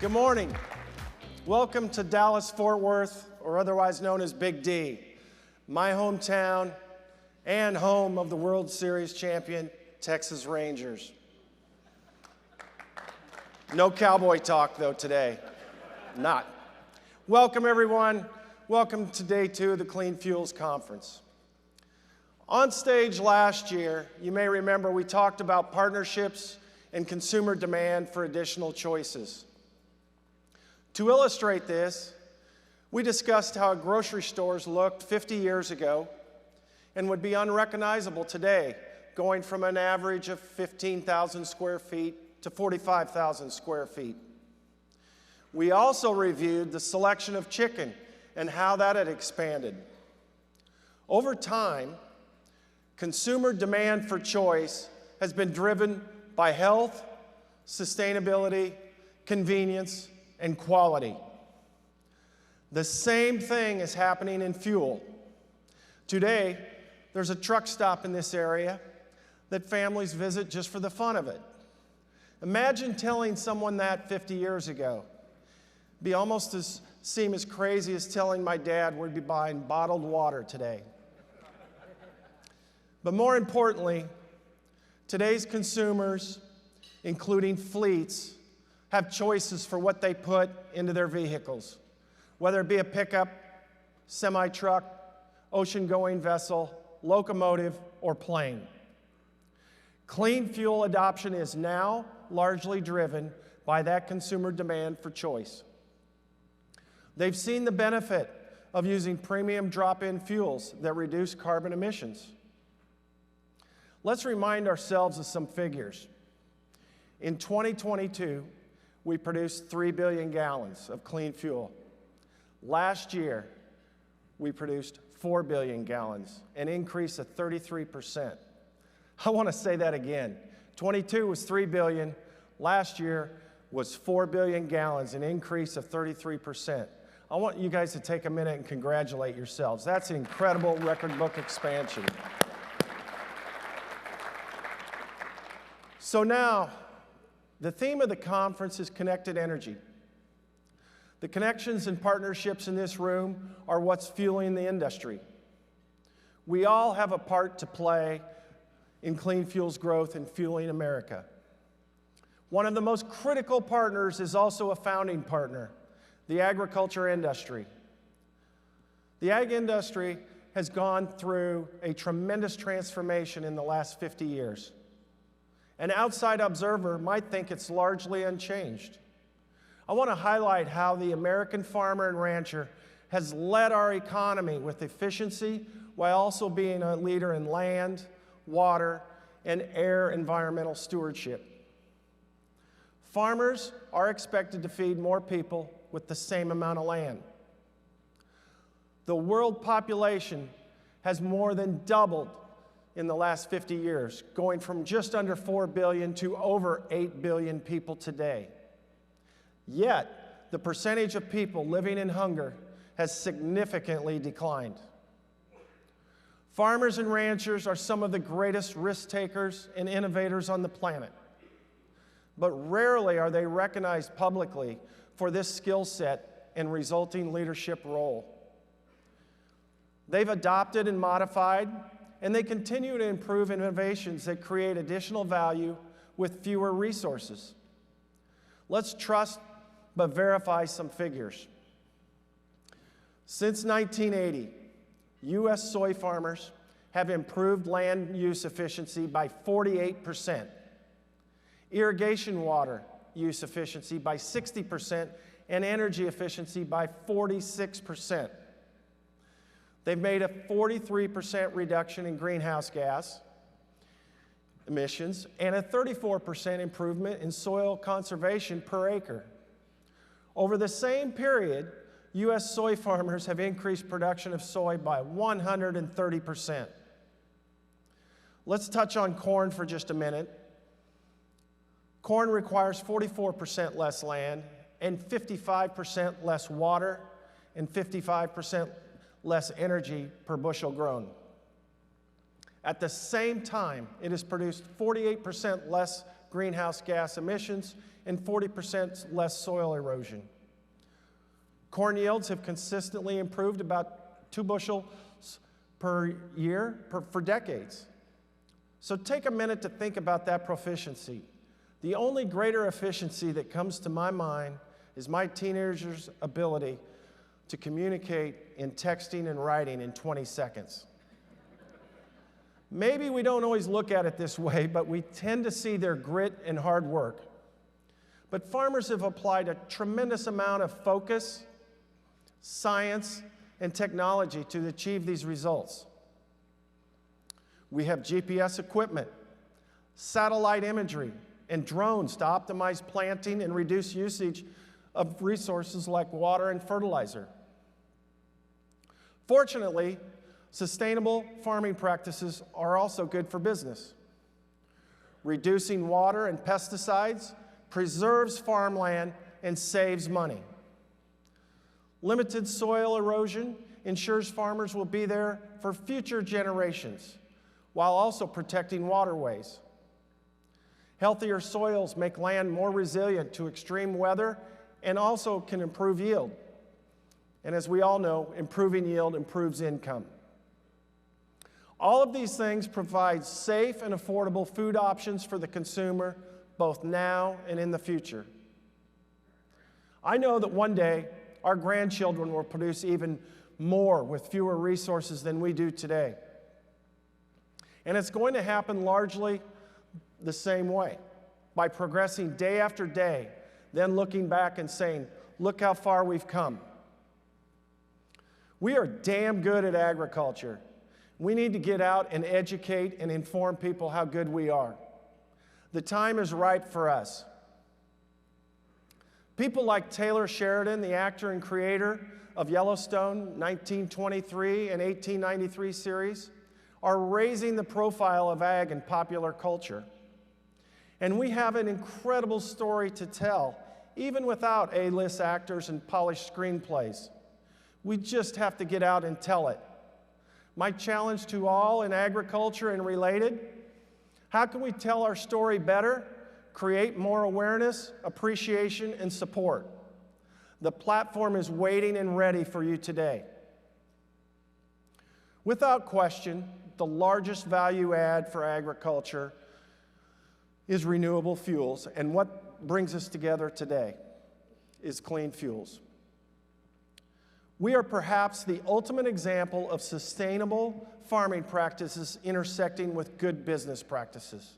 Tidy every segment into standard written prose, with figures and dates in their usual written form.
Good morning. Welcome to Dallas-Fort Worth, or otherwise known as Big D, my hometown and home of the World Series champion, Texas Rangers. No cowboy talk, though, today. Not. Welcome, everyone. Welcome to day 2 of the Clean Fuels Conference. On stage last year, you may remember we talked about partnerships and consumer demand for additional choices. To illustrate this, we discussed how grocery stores looked 50 years ago and would be unrecognizable today, going from an average of 15,000 square feet to 45,000 square feet. We also reviewed the selection of chicken and how that had expanded. Over time, consumer demand for choice has been driven by health, sustainability, convenience, and quality. The same thing is happening in fuel. Today, there's a truck stop in this area that families visit just for the fun of it. Imagine telling someone that 50 years ago. It'd seem as crazy as telling my dad we'd be buying bottled water today. But more importantly, today's consumers, including fleets, have choices for what they put into their vehicles, whether it be a pickup, semi-truck, ocean-going vessel, locomotive, or plane. Clean fuel adoption is now largely driven by that consumer demand for choice. They've seen the benefit of using premium drop-in fuels that reduce carbon emissions. Let's remind ourselves of some figures. In 2022, we produced 3 billion gallons of clean fuel. Last year, we produced 4 billion gallons, an increase of 33%. I want to say that again. 22 was 3 billion. Last year was 4 billion gallons, an increase of 33%. I want you guys to take a minute and congratulate yourselves. That's an incredible record book expansion. So now, the theme of the conference is connected energy. The connections and partnerships in this room are what's fueling the industry. We all have a part to play in clean fuels growth and fueling America. One of the most critical partners is also a founding partner, the agriculture industry. The ag industry has gone through a tremendous transformation in the last 50 years. An outside observer might think it's largely unchanged. I want to highlight how the American farmer and rancher has led our economy with efficiency while also being a leader in land, water, and air environmental stewardship. Farmers are expected to feed more people with the same amount of land. The world population has more than doubled in the last 50 years, going from just under 4 billion to over 8 billion people today. Yet, the percentage of people living in hunger has significantly declined. Farmers and ranchers are some of the greatest risk takers and innovators on the planet, but rarely are they recognized publicly for this skill set and resulting leadership role. They've adopted and modified, and they continue to improve innovations that create additional value with fewer resources. Let's trust but verify some figures. Since 1980, U.S. soy farmers have improved land use efficiency by 48%, irrigation water use efficiency by 60%, and energy efficiency by 46%. They've made a 43% reduction in greenhouse gas emissions and a 34% improvement in soil conservation per acre. Over the same period, U.S. soy farmers have increased production of soy by 130%. Let's touch on corn for just a minute. Corn requires 44% less land and 55% less water and 55% less energy per bushel grown. At the same time, it has produced 48% less greenhouse gas emissions and 40% less soil erosion. Corn yields have consistently improved about 2 bushels per year for decades. So take a minute to think about that proficiency. The only greater efficiency that comes to my mind is my teenagers' ability to communicate in texting and writing in 20 seconds. Maybe we don't always look at it this way, but we tend to see their grit and hard work. But farmers have applied a tremendous amount of focus, science, and technology to achieve these results. We have GPS equipment, satellite imagery, and drones to optimize planting and reduce usage of resources like water and fertilizer. Fortunately, sustainable farming practices are also good for business. Reducing water and pesticides preserves farmland and saves money. Limited soil erosion ensures farmers will be there for future generations, while also protecting waterways. Healthier soils make land more resilient to extreme weather and also can improve yield. And as we all know, improving yield improves income. All of these things provide safe and affordable food options for the consumer, both now and in the future. I know that one day our grandchildren will produce even more with fewer resources than we do today. And it's going to happen largely the same way, by progressing day after day, then looking back and saying, look how far we've come. We are damn good at agriculture. We need to get out and educate and inform people how good we are. The time is ripe for us. People like Taylor Sheridan, the actor and creator of Yellowstone 1923 and 1893 series, are raising the profile of ag in popular culture. And we have an incredible story to tell, even without A-list actors and polished screenplays. We just have to get out and tell it. My challenge to all in agriculture and related: how can we tell our story better, create more awareness, appreciation, and support? The platform is waiting and ready for you today. Without question, the largest value add for agriculture is renewable fuels, and what brings us together today is clean fuels. We are perhaps the ultimate example of sustainable farming practices intersecting with good business practices.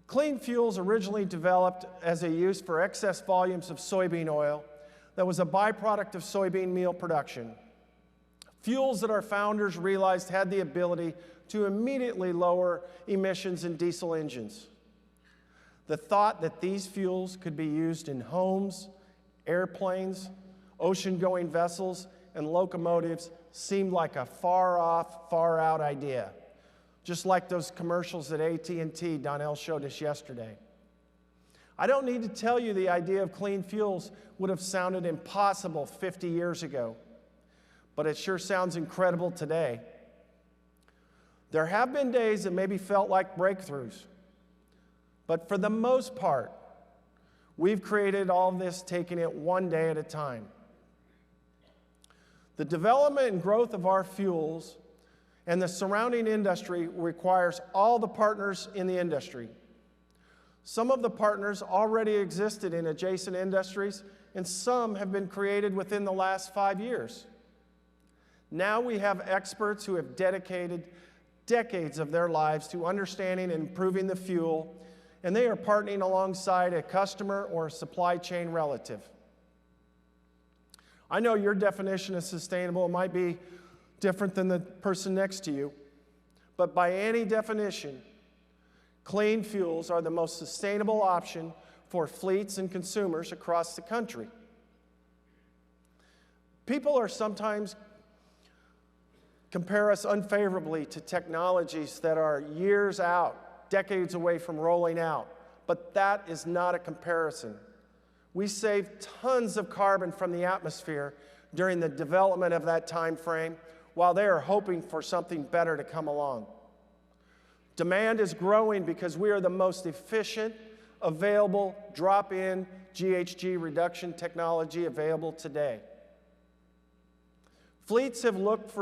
Clean fuels originally developed as a use for excess volumes of soybean oil that was a byproduct of soybean meal production. Fuels that our founders realized had the ability to immediately lower emissions in diesel engines. The thought that these fuels could be used in homes, airplanes, ocean-going vessels, and locomotives seemed like a far-off, far-out idea, just like those commercials that AT&T Donnell showed us yesterday. I don't need to tell you the idea of clean fuels would have sounded impossible 50 years ago, but it sure sounds incredible today. There have been days that maybe felt like breakthroughs, but for the most part, we've created all this, taking it one day at a time. The development and growth of our fuels and the surrounding industry requires all the partners in the industry. Some of the partners already existed in adjacent industries, and some have been created within the last 5 years. Now we have experts who have dedicated decades of their lives to understanding and improving the fuel, and they are partnering alongside a customer or a supply chain relative. I know your definition of sustainable might be different than the person next to you, but by any definition, clean fuels are the most sustainable option for fleets and consumers across the country. People are sometimes compare us unfavorably to technologies that are years out, decades away from rolling out, but that is not a comparison. We save tons of carbon from the atmosphere during the development of that time frame, while they are hoping for something better to come along. Demand is growing because we are the most efficient, available drop-in GHG reduction technology available today. Fleets have looked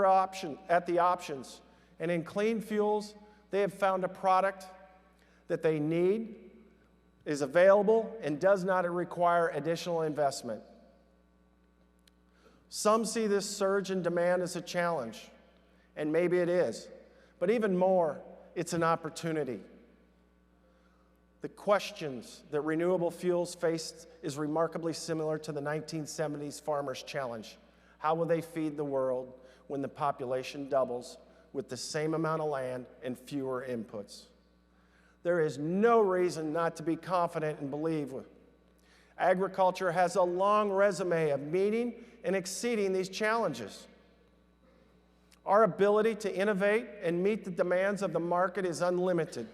at the options, and in clean fuels, they have found a product that they need, is available, and does not require additional investment. Some see this surge in demand as a challenge, and maybe it is, but even more, it's an opportunity. The questions that renewable fuels faced is remarkably similar to the 1970s farmers' challenge. How will they feed the world when the population doubles with the same amount of land and fewer inputs? There is no reason not to be confident and believe. Agriculture has a long resume of meeting and exceeding these challenges. Our ability to innovate and meet the demands of the market is unlimited.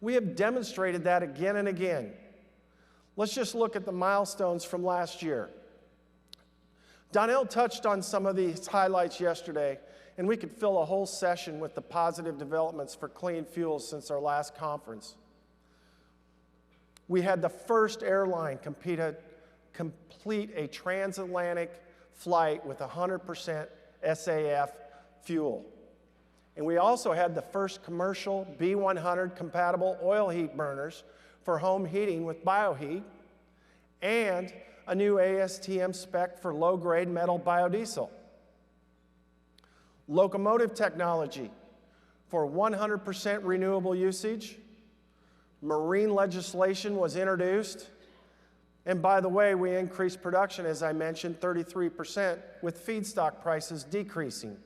We have demonstrated that again and again. Let's just look at the milestones from last year. Donnell touched on some of these highlights yesterday, and we could fill a whole session with the positive developments for clean fuels since our last conference. We had the first airline complete a transatlantic flight with 100% SAF fuel. And we also had the first commercial B100 compatible oil heat burners for home heating with bioheat, and a new ASTM spec for low-grade metal biodiesel. Locomotive technology for 100% renewable usage. Marine legislation was introduced. And by the way, we increased production, as I mentioned, 33%, with feedstock prices decreasing.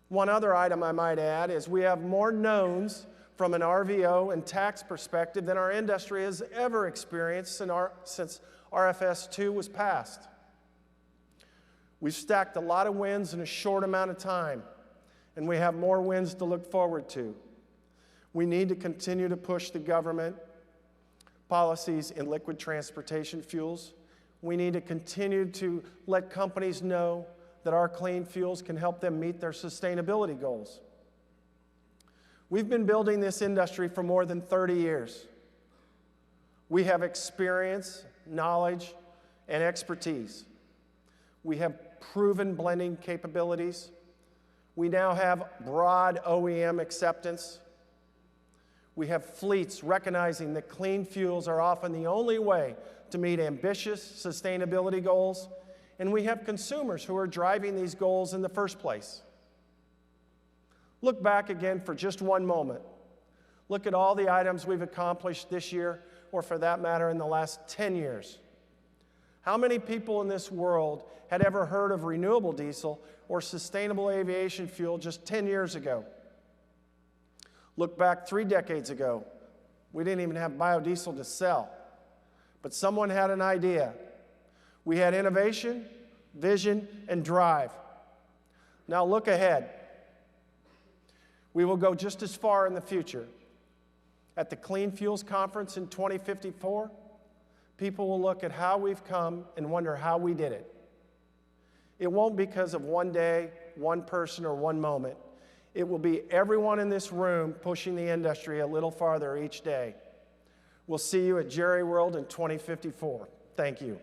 One other item I might add is we have more knowns from an RVO and tax perspective than our industry has ever experienced since RFS 2 was passed. We've stacked a lot of wins in a short amount of time, and we have more wins to look forward to. We need to continue to push the government policies in liquid transportation fuels. We need to continue to let companies know that our clean fuels can help them meet their sustainability goals. We've been building this industry for more than 30 years. We have experience, knowledge, and expertise. We have proven blending capabilities. We now have broad OEM acceptance. We have fleets recognizing that clean fuels are often the only way to meet ambitious sustainability goals, and we have consumers who are driving these goals in the first place. Look back again for just one moment. Look at all the items we've accomplished this year, or for that matter, in the last 10 years. How many people in this world had ever heard of renewable diesel or sustainable aviation fuel just 10 years ago? Look back 3 decades ago. We didn't even have biodiesel to sell, but someone had an idea. We had innovation, vision, and drive. Now look ahead. We will go just as far in the future. At the Clean Fuels Conference in 2054, people will look at how we've come and wonder how we did it. It won't be because of one day, one person, or one moment. It will be everyone in this room pushing the industry a little farther each day. We'll see you at Jerry World in 2054. Thank you.